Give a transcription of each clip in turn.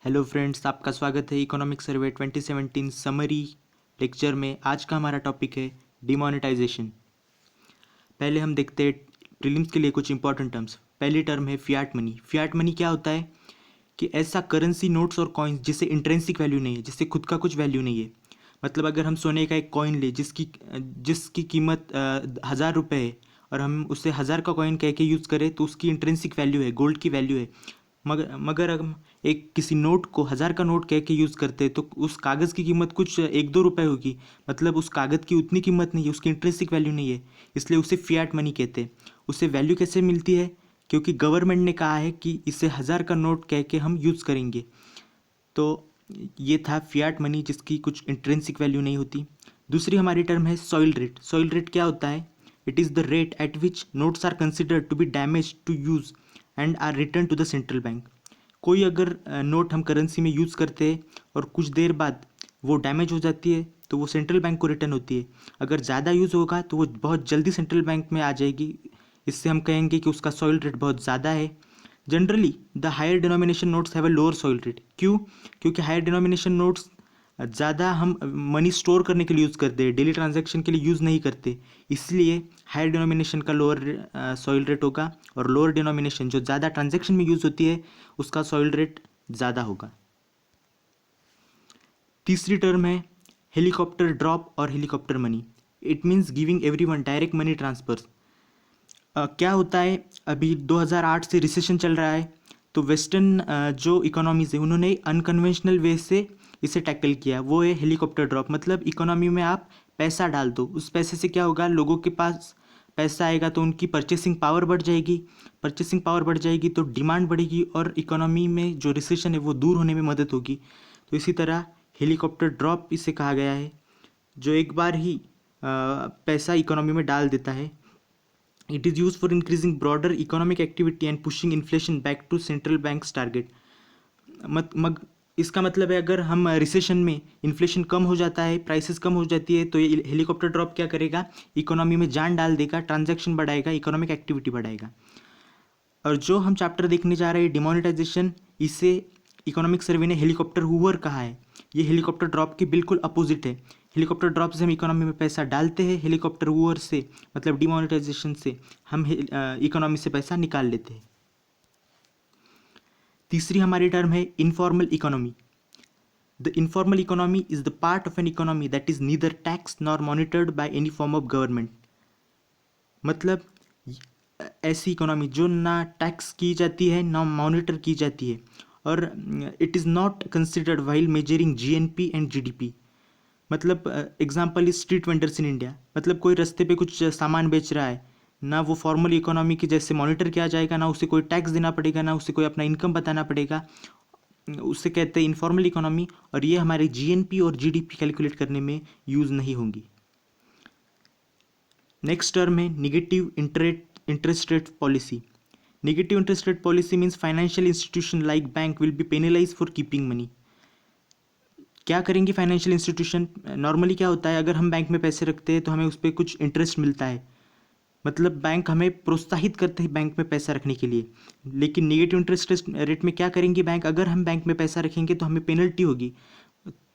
Hello friends, आपका स्वागत है इकोनॉमिक सर्वे 2017 समरी लेक्चर में। आज का हमारा टॉपिक है डिमोनेटाइजेशन। पहले हम देखते हैं प्रीलिम्स के लिए कुछ इंपॉर्टेंट टर्म्स। पहली टर्म है फियाट मनी। फियाट मनी क्या होता है कि ऐसा करेंसी, नोट्स और कॉइन्स जिससे इंट्रिंसिक वैल्यू नहीं है, जिससे खुद का कुछ वैल्यू नहीं है। मतलब अगर हम सोने का एक कॉइन ले जिसकी जिसकी कीमत 1,000 रुपये है और हम उसे 1,000 का कॉइन कह के यूज़ करें तो उसकी इंट्रिंसिक वैल्यू है, गोल्ड की वैल्यू है। मगर हम एक किसी नोट को 1,000 का नोट कह के यूज़ करते हैं तो उस कागज़ की कीमत कुछ 1-2 रुपये होगी। मतलब उस कागज़ की उतनी कीमत नहीं है, उसकी इंट्रिंसिक वैल्यू नहीं है, इसलिए उसे फियाट मनी कहते हैं। उसे वैल्यू कैसे मिलती है? क्योंकि गवर्नमेंट ने कहा है कि इसे 1,000 का नोट कह के हम यूज़ करेंगे। तो ये था फियाट मनी जिसकी कुछ इंट्रिंसिक वैल्यू नहीं होती। दूसरी हमारी टर्म है सॉइल रेट। सॉइल रेट क्या होता है? It is the rate at which notes are considered to be damage to use and are return to the central bank. कोई अगर नोट हम करेंसी में यूज़ करते हैं और कुछ देर बाद वो डैमेज हो जाती है तो वो सेंट्रल बैंक को रिटर्न होती है। अगर ज़्यादा यूज़ होगा तो वो बहुत जल्दी सेंट्रल बैंक में आ जाएगी। इससे हम कहेंगे कि उसका सॉइल रेट बहुत ज़्यादा है। Generally the higher denomination notes have a lower soil rate. क्यों? क्योंकि हायर डिनोमिनेशन नोट्स ज़्यादा हम मनी स्टोर करने के लिए यूज़ करते हैं, डेली ट्रांजैक्शन के लिए यूज़ नहीं करते। इसलिए हायर डिनोमिनेशन का लोअर सॉइल रेट होगा और लोअर डिनोमिनेशन जो ज़्यादा ट्रांजैक्शन में यूज़ होती है उसका सॉइल रेट ज़्यादा होगा। तीसरी टर्म है हेलीकॉप्टर ड्रॉप और helicopter money. It means giving everyone direct money transfers. क्या होता है, अभी 2008 से रिसेशन चल रहा है तो वेस्टर्न जो इकोनॉमीज़ है उन्होंने अनकन्वेंशनल वे से इसे टैकल किया। वो है हेलीकॉप्टर ड्रॉप। मतलब इकोनॉमी में आप पैसा डाल दो, उस पैसे से क्या होगा, लोगों के पास पैसा आएगा तो उनकी परचेसिंग पावर बढ़ जाएगी। परचेसिंग पावर बढ़ जाएगी तो डिमांड बढ़ेगी और इकोनॉमी में जो रिसेशन है वो दूर होने में मदद होगी। तो इसी तरह हेलीकॉप्टर ड्रॉप इसे कहा गया है, जो एक बार ही पैसा इकोनॉमी में डाल देता है। It is used for increasing broader economic activity and pushing inflation back to central bank's target. मत मग इसका मतलब है अगर हम रिसेशन में इन्फ्लेशन कम हो जाता है, प्राइसेस कम हो जाती है तो ये हेलीकॉप्टर ड्रॉप क्या करेगा, इकोनॉमी में जान डाल देगा, ट्रांजैक्शन बढ़ाएगा, इकोनॉमिक एक्टिविटी बढ़ाएगा। और जो हम चैप्टर देखने जा रहे हैं डिमोनेटाइजेशन, इसे इकोनॉमिक सर्वे ने हेलीकॉप्टर हूवर कहा है। ये हेलीकॉप्टर ड्रॉप के बिल्कुल अपोजिट है। हेलीकॉप्टर ड्रॉप से हम इकोनॉमी में पैसा डालते हैं, हेलीकॉप्टर हूवर से मतलब डिमोनेटाइजेशन से हम इकोनॉमी से पैसा निकाल लेते हैं। तीसरी हमारी टर्म है informal economy. The informal economy is the part of an economy that is neither tax nor monitored by any form of government. मतलब ऐसी इकोनॉमी जो ना टैक्स की जाती है ना मॉनिटर की जाती है, और it is not considered while measuring GNP and GDP. मतलब example is street vendors in India. मतलब कोई रास्ते पे कुछ सामान बेच रहा है, ना वो फॉर्मल इकोनॉमी की जैसे मॉनिटर किया जाएगा, ना उसे कोई टैक्स देना पड़ेगा, ना उसे कोई अपना इनकम बताना पड़ेगा। उससे कहते हैं इनफॉर्मल इकोनॉमी, और ये हमारे जीएनपी और जीडीपी कैलकुलेट करने में यूज़ नहीं होंगी। नेक्स्ट टर्म है negative interest rate policy. Negative interest rate policy means financial institution like bank will be penalized for keeping money. क्या करेंगे फाइनेंशियल इंस्टीट्यूशन? नॉर्मली क्या होता है, अगर हम बैंक में पैसे रखते हैं तो हमें उस पर कुछ इंटरेस्ट मिलता है। मतलब बैंक हमें प्रोत्साहित करते हैं बैंक में पैसा रखने के लिए। लेकिन नेगेटिव इंटरेस्ट रेट में क्या करेंगे बैंक, अगर हम बैंक में पैसा रखेंगे तो हमें पेनल्टी होगी।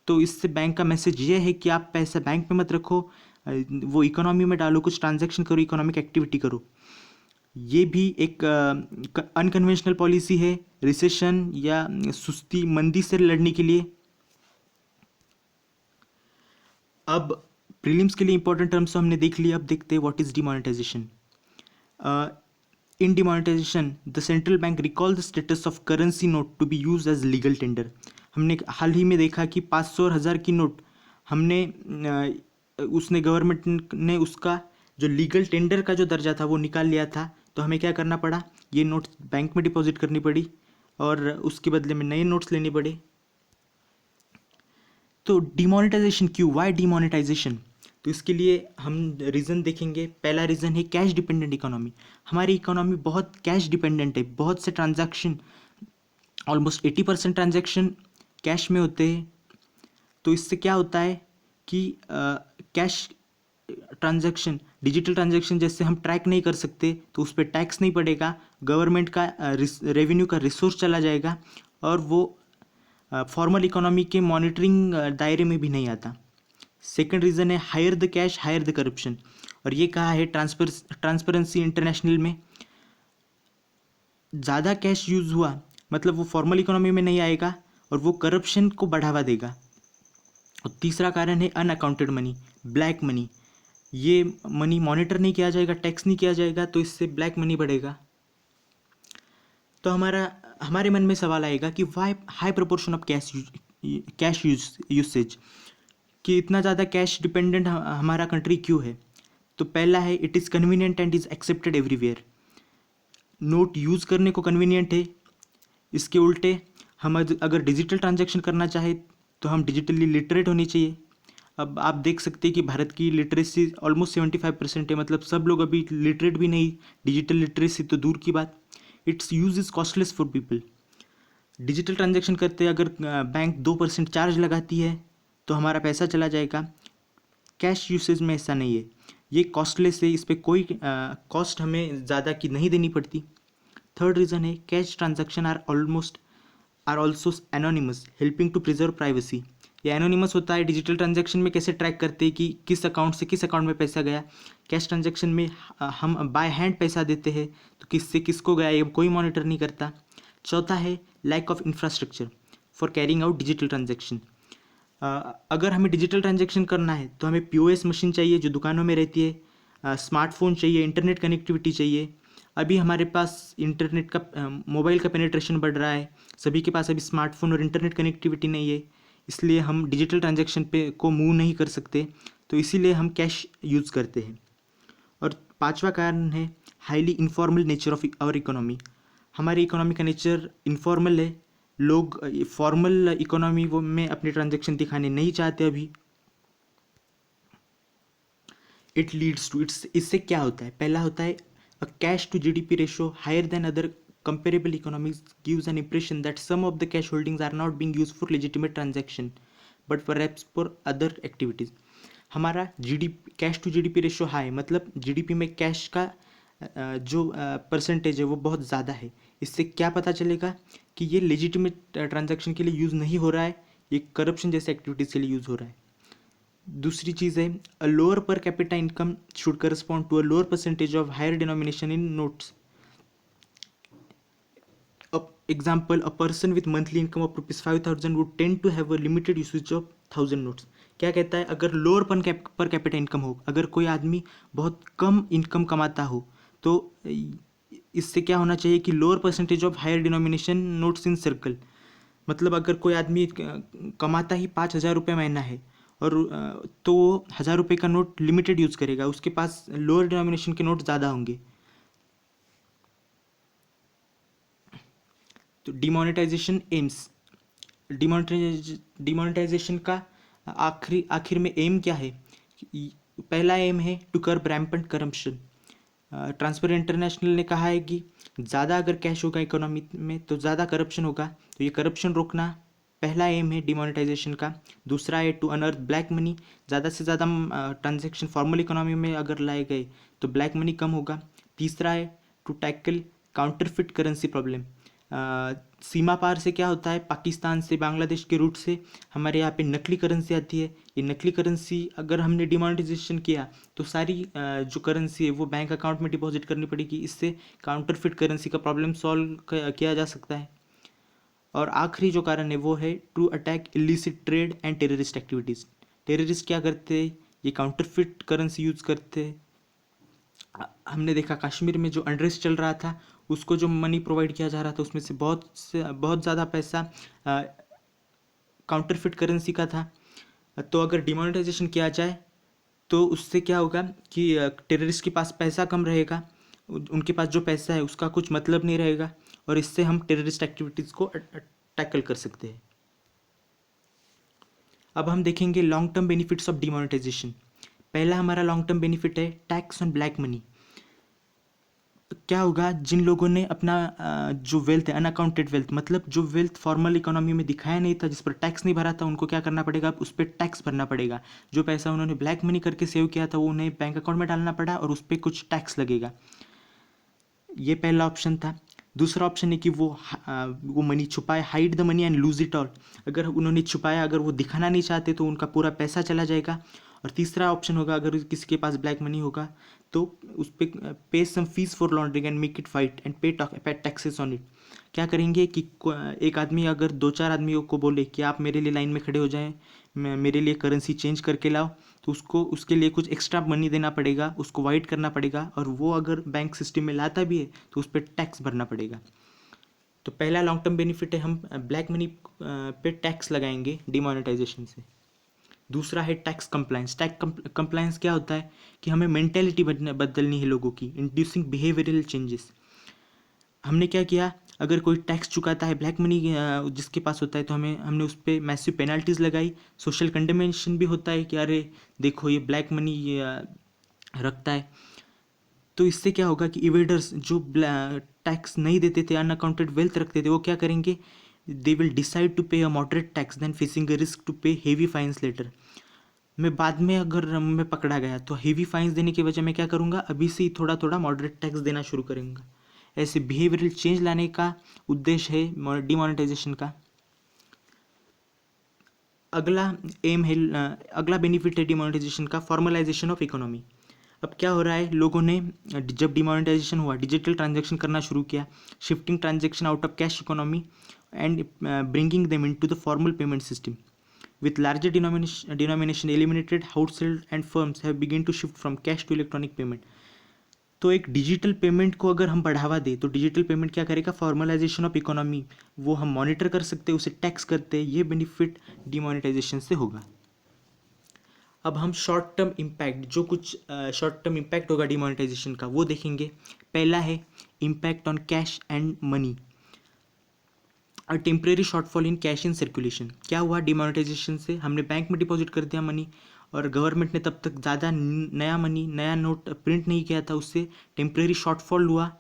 तो इससे बैंक का मैसेज ये है कि आप पैसा बैंक में मत रखो, वो इकोनॉमी में डालो, कुछ ट्रांजैक्शन करो, इकोनॉमिक एक्टिविटी करो। ये भी एक अनकन्वेंशनल पॉलिसी है रिसेशन या सुस्ती मंदी से लड़ने के लिए। अब प्रीलिम्स के लिए इंपॉर्टेंट टर्म्स तो हमने देख लिया, अब देखते हैं what is demonetization. In demonetization the central bank recall the status of currency note to be use as legal tender. हमने हाल ही में देखा कि 500 और 1000 की नोट हमने उसने गवर्नमेंट ने उसका जो लीगल टेंडर का जो दर्जा था वो निकाल लिया था। तो हमें क्या करना पड़ा, ये नोट्स बैंक में डिपॉजिट करनी पड़ी और उसके बदले में नए नोट्स लेने पड़े। तो डिमोनेटाइजेशन क्यों, वाई डिमोनेटाइजेशन? तो इसके लिए हम रीज़न देखेंगे। पहला रीज़न है कैश डिपेंडेंट इकोनॉमी। हमारी इकोनॉमी बहुत कैश डिपेंडेंट है, बहुत से ट्रांजैक्शन, ऑलमोस्ट 80% ट्रांजैक्शन कैश में होते हैं। तो इससे क्या होता है कि कैश ट्रांजैक्शन, डिजिटल ट्रांजैक्शन जैसे हम ट्रैक नहीं कर सकते तो उस पर टैक्स नहीं पड़ेगा, गवर्नमेंट का रेवेन्यू का रिसोर्स चला जाएगा और वो फॉर्मल इकोनॉमी के मॉनिटरिंग दायरे में भी नहीं आता। सेकंड रीज़न है higher the cash higher the corruption, और ये कहा है ट्रांसपेरेंसी इंटरनेशनल में। ज़्यादा कैश यूज़ हुआ मतलब वो फॉर्मल इकोनॉमी में नहीं आएगा और वो करप्शन को बढ़ावा देगा। और तीसरा कारण है अनअकाउंटेड मनी, ब्लैक मनी। ये मनी मॉनिटर नहीं किया जाएगा, टैक्स नहीं किया जाएगा, तो इससे ब्लैक मनी बढ़ेगा। तो हमारे मन में सवाल आएगा कि why high proportion of cash usage, कि इतना ज़्यादा कैश डिपेंडेंट हमारा कंट्री क्यों है। तो पहला है it is convenient and is accepted everywhere. Note use करने को कन्वीनियंट है। इसके उल्टे हम अगर डिजिटल ट्रांजैक्शन करना चाहे तो हम डिजिटली लिटरेट होनी चाहिए। अब आप देख सकते हैं कि भारत की लिटरेसी ऑलमोस्ट 75% है, मतलब सब लोग अभी लिटरेट भी नहीं, डिजिटल लिटरेसी तो दूर की बात। It's use is costless for people. Digital transaction करते अगर बैंक 2% चार्ज लगाती है तो हमारा पैसा चला जाएगा। कैश यूसेज में ऐसा नहीं है, ये कॉस्टलेस है, इस पर कोई कॉस्ट हमें ज़्यादा की नहीं देनी पड़ती। थर्ड रीज़न है cash transaction are also anonymous helping to preserve privacy. ये एनोनिमस होता है। डिजिटल ट्रांजैक्शन में कैसे ट्रैक करते हैं कि किस अकाउंट से किस अकाउंट में पैसा गया। कैश ट्रांजैक्शन में हम बाय हैंड पैसा देते हैं तो किससे किसको गया ये कोई मॉनिटर नहीं करता। चौथा है lack of infrastructure for carrying out digital transaction. अगर हमें डिजिटल ट्रांजैक्शन करना है तो हमें पीओएस मशीन चाहिए जो दुकानों में रहती है, स्मार्टफोन चाहिए, इंटरनेट कनेक्टिविटी चाहिए। अभी हमारे पास इंटरनेट का मोबाइल का पेनिट्रेशन बढ़ रहा है, सभी के पास अभी स्मार्टफोन और इंटरनेट कनेक्टिविटी नहीं है, इसलिए हम डिजिटल ट्रांजैक्शन पे को मूव नहीं कर सकते, तो इसीलिए हम कैश यूज़ करते हैं। और पांचवा कारण है highly informal nature of our economy. हमारी इकोनॉमी का नेचर इनफॉर्मल है। लोग फॉर्मल इकोनॉमी वो में अपने ट्रांजैक्शन दिखाने नहीं चाहते अभी। इट लीड्स टू इट्स इससे क्या होता है, पहला होता है a cash to GDP ratio higher than other comparable economies gives an impression that some of the cash holdings are not being used for legitimate transaction but perhaps for other activities। हमारा GDP cash to GDP ratio high, मतलब GDP में cash का जो percentage है वो बहुत ज़्यादा है। इससे क्या पता चलेगा कि ये लेजिटिमेट ट्रांजैक्शन के लिए यूज़ नहीं हो रहा है, ये करप्शन जैसे एक्टिविटीज़ के लिए यूज़ हो रहा है। दूसरी चीज़ है a lower per capita income should correspond to a lower percentage of higher denomination in notes. Example a person with monthly income of ₹5,000 would tend to have a limited usage of 1000 notes. क्या कहता है, अगर lower per capita income हो, अगर कोई आदमी बहुत कम income कमाता हो तो इससे क्या होना चाहिए कि lower percentage of higher denomination notes in circle. मतलब अगर कोई आदमी कमाता ही 5,000 रुपये महीना है और तो वो 1,000 रुपये का नोट लिमिटेड यूज़ करेगा, उसके पास लोअर डिनोमिनेशन के नोट ज़्यादा होंगे। तो डिमोनेटाइजेशन एम्स, डिमोनेटाइजेशन का आखिर में एम क्या है। पहला एम है to curb rampant corruption. Transparent international ने कहा है कि ज़्यादा अगर कैश होगा इकोनॉमी में तो ज़्यादा करप्शन होगा, तो ये करप्शन रोकना पहला एम है डिमोनेटाइजेशन का। दूसरा है टू अनअर्थ ब्लैक मनी। ज़्यादा से ज़्यादा ट्रांजैक्शन फॉर्मल इकोनॉमी में अगर लाए गए तो ब्लैक मनी कम होगा। तीसरा है to tackle counterfeit currency problem. सीमा पार से क्या होता है, पाकिस्तान से बांग्लादेश के रूट से हमारे यहाँ पे नकली करेंसी आती है। ये नकली करेंसी अगर हमने डिमोनेटाइजेशन किया तो सारी जो करेंसी है वो बैंक अकाउंट में डिपॉजिट करनी पड़ेगी। इससे काउंटरफिट करेंसी का प्रॉब्लम सॉल्व किया जा सकता है। और आखिरी जो कारण है वो है to attack illicit trade and terrorist activities. Terrorist क्या करते हैं, ये काउंटरफिट करेंसी यूज़ करते हैं। हमने देखा कश्मीर में जो अनरेस्ट चल रहा था उसको जो मनी प्रोवाइड किया जा रहा था उसमें से बहुत ज़्यादा पैसा काउंटरफिट करेंसी का था। तो अगर डिमोनेटाइजेशन किया जाए तो उससे क्या होगा कि टेररिस्ट के पास पैसा कम रहेगा, उनके पास जो पैसा है उसका कुछ मतलब नहीं रहेगा, और इससे हम टेररिस्ट एक्टिविटीज़ को टैकल कर सकते हैं। अब हम देखेंगे long term benefits of demonetisation. पहला हमारा लॉन्ग टर्म बेनिफिट है टैक्स ऑन ब्लैक मनी। क्या होगा, जिन लोगों ने अपना जो वेल्थ है अनअकाउंटेड वेल्थ, मतलब जो वेल्थ फॉर्मल इकोनॉमी में दिखाया नहीं था, जिस पर टैक्स नहीं भरा था, उनको क्या करना पड़ेगा, अब उस पर टैक्स भरना पड़ेगा। जो पैसा उन्होंने ब्लैक मनी करके सेव किया था वो उन्हें बैंक अकाउंट में डालना पड़ा और उस पर कुछ टैक्स लगेगा। ये पहला ऑप्शन था। दूसरा ऑप्शन है कि वो मनी छुपाए, hide the money and lose it all. अगर उन्होंने छुपाया, अगर वो दिखाना नहीं चाहते तो उनका पूरा पैसा चला जाएगा। और तीसरा ऑप्शन होगा, अगर किसी के पास ब्लैक मनी होगा तो उस पर pay some fees for laundering and make it fight and pay taxes on it. क्या करेंगे कि एक आदमी अगर 2-4 आदमियों को बोले कि आप मेरे लिए लाइन में खड़े हो जाएं, मेरे लिए करेंसी चेंज करके लाओ, तो उसको उसके लिए कुछ एक्स्ट्रा मनी देना पड़ेगा, उसको वाइट करना पड़ेगा, और वो अगर बैंक सिस्टम में लाता भी है तो उस पर टैक्स भरना पड़ेगा। तो पहला लॉन्ग टर्म बेनिफिट है, हम ब्लैक मनी पे टैक्स लगाएंगे डिमोनेटाइजेशन से। दूसरा है टैक्स कंप्लायंस। टैक्स कंप्लायंस क्या होता है कि हमें मेंटेलिटी बदलनी है लोगों की, इंड्यूसिंग बिहेवियरल चेंजेस। हमने क्या किया, अगर कोई टैक्स चुकाता है, ब्लैक मनी जिसके पास होता है, तो हमने उस पर मैसिव पेनल्टीज लगाई। सोशल कंडेमेनेशन भी होता है कि अरे देखो ये ब्लैक मनी रखता है। तो इससे क्या होगा कि इवेडर्स जो टैक्स नहीं देते थे, अनअकाउंटेड वेल्थ रखते थे, वो क्या करेंगे, they will decide to pay a moderate tax then facing a risk to pay heavy fines later. मैं बाद में अगर मैं पकड़ा गया तो हेवी फाइन्स देने की वजह मैं क्या करूँगा, अभी से ही थोड़ा थोड़ा मॉडरेट टैक्स देना शुरू करूँगा। ऐसे बिहेवियरल चेंज लाने का उद्देश्य है डिमोनेटाइजेशन का। अगला एम है, अगला बेनिफिट है डिमोनेटाइजेशन का, फॉर्मलाइजेशन ऑफ इकोनॉमी। अब क्या हो रहा है, लोगों ने जब डिमोनेटाइजेशन हुआ, डिजिटल ट्रांजैक्शन करना शुरू किया, shifting transaction out of cash economy and bringing them into the formal payment system. With larger denomination eliminated, households and firms have begun to shift from cash to electronic payment. तो एक digital payment को अगर हम बढ़ावा दें तो digital payment क्या करेगा, फॉर्मलाइजेशन ऑफ इकोनॉमी, वो हम मॉनिटर कर सकते हैं, उसे टैक्स करते हैं, ये बेनिफिट डिमोनेटाइजेशन से होगा। अब हम शॉर्ट टर्म इम्पैक्ट, जो कुछ शॉर्ट टर्म इम्पैक्ट होगा डिमोनेटाइजेशन का, वो देखेंगे। पहला है impact on cash and money, a temporary shortfall in cash in circulation. क्या हुआ डिमोनेटाइजेशन से, हमने बैंक में डिपॉजिट कर दिया मनी, और गवर्नमेंट ने तब तक ज़्यादा नया नोट प्रिंट नहीं किया था, उससे टेम्परेरी शॉर्टफॉल हुआ।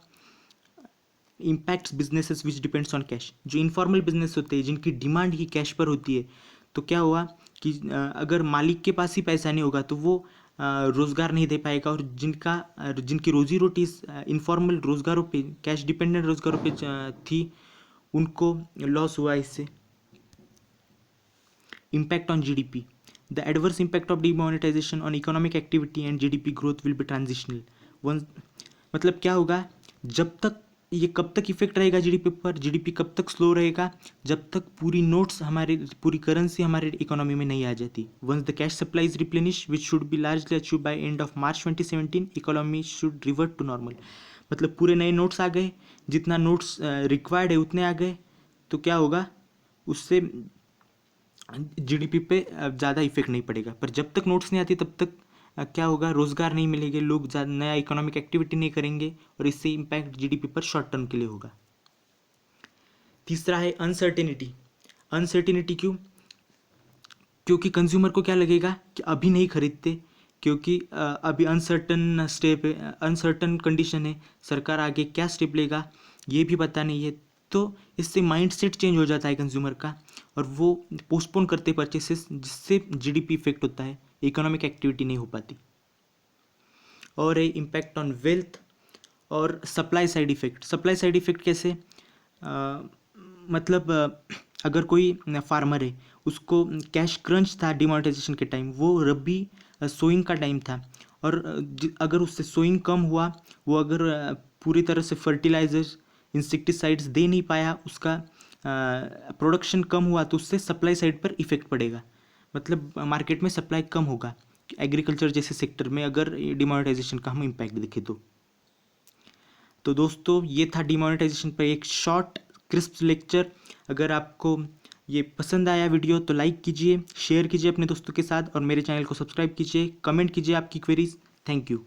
Impacts businesses which depends on cash, जो इनफॉर्मल बिजनेस होते हैं जिनकी डिमांड ही कैश पर होती है, तो क्या हुआ कि अगर मालिक के पास ही पैसा नहीं होगा तो वो रोज़गार नहीं दे पाएगा, और जिनकी रोजी रोटी इनफॉर्मल रोज़गारों पे, कैश डिपेंडेंट रोज़गारों पे थी, उनको लॉस हुआ इससे। Impact on GDP, the adverse impact of demonetisation on economic activity and GDP growth will be transitional. One मतलब क्या होगा, जब तक ये कब तक इफेक्ट रहेगा जीडीपी पर, जीडीपी कब तक स्लो रहेगा, जब तक पूरी करेंसी हमारे इकोनॉमी में नहीं आ जाती। Once the cash supply is replenish which should be largely achieve by end of March 2017, economy should revert to normal. मतलब पूरे नए नोट्स आ गए, जितना नोट्स रिक्वायर्ड है उतने आ गए, तो क्या होगा, उससे जीडीपी पे ज़्यादा इफेक्ट नहीं पड़ेगा। पर जब तक नोट्स नहीं आती तब तक क्या होगा, रोज़गार नहीं मिलेंगे, लोग नया इकोनॉमिक एक्टिविटी नहीं करेंगे, और इससे इम्पैक्ट जीडीपी पर शॉर्ट टर्म के लिए होगा। तीसरा है अनसर्टेनिटी। अनसर्टेनिटी क्योंकि कंज्यूमर को क्या लगेगा कि अभी नहीं खरीदते, क्योंकि अभी अनसर्टन कंडीशन है, सरकार आगे क्या स्टेप लेगा ये भी पता नहीं है, तो इससे माइंडसेट चेंज हो जाता है कंज्यूमर का, और वो पोस्टपोन करते परचेसेस, जिससे जीडीपी इफेक्ट होता है, इकोनॉमिक एक्टिविटी नहीं हो पाती। और है इम्पैक्ट ऑन वेल्थ और supply side effect. Supply side effect कैसे, मतलब अगर कोई फार्मर है, उसको कैश क्रंच था डिमोनेटाइजेशन के टाइम, वो रबी सोइंग का टाइम था, और अगर उससे सोइंग कम हुआ, वो अगर पूरी तरह से फर्टिलाइजर्स इंसेक्टिसाइड्स दे नहीं पाया, उसका प्रोडक्शन कम हुआ, तो उससे सप्लाई साइड पर इफेक्ट पड़ेगा, मतलब मार्केट में सप्लाई कम होगा। एग्रीकल्चर जैसे सेक्टर में अगर डिमोनेटाइजेशन का हम इम्पैक्ट देखें तो दोस्तों ये था डिमोनेटाइजेशन पर एक शॉर्ट क्रिस्प लेक्चर। अगर आपको ये पसंद आया वीडियो तो लाइक कीजिए, शेयर कीजिए अपने दोस्तों के साथ, और मेरे चैनल को सब्सक्राइब कीजिए, कमेंट कीजिए आपकी क्वेरीज। Thank you.